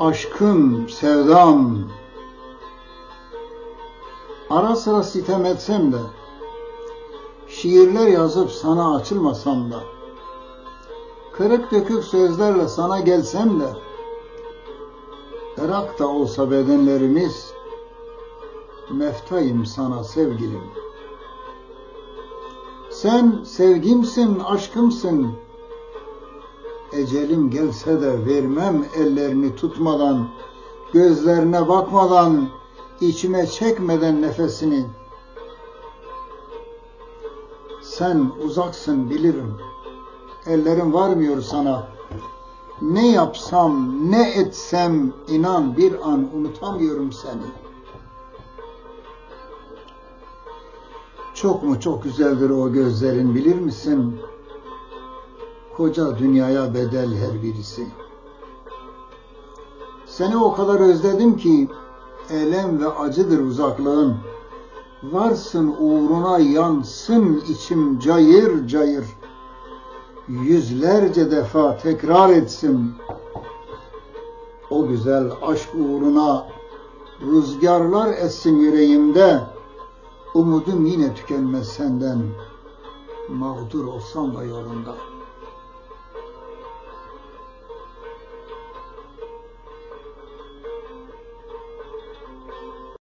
aşkım, sevdam. Ara sıra sitem etsem de, şiirler yazıp sana açılmasam da, kırık dökük sözlerle sana gelsem de, Irak da olsa bedenlerimiz, meftayım sana sevgilim. Sen sevgimsin, aşkımsın. Ecelim gelse de vermem ellerini tutmadan, gözlerine bakmadan, içime çekmeden nefesini. Sen uzaksın bilirim, ellerim varmıyor sana. Ne yapsam, ne etsem inan bir an unutamıyorum seni. Çok mu çok güzeldir o gözlerin bilir misin? Koca dünyaya bedel her birisi. Seni o kadar özledim ki elem ve acıdır uzaklığın. Varsın uğruna yansın içim cayır cayır. Yüzlerce defa tekrar etsin. O güzel aşk uğruna rüzgarlar essin yüreğimde. Umudum yine tükenmez senden. Mağdur olsam da yolunda.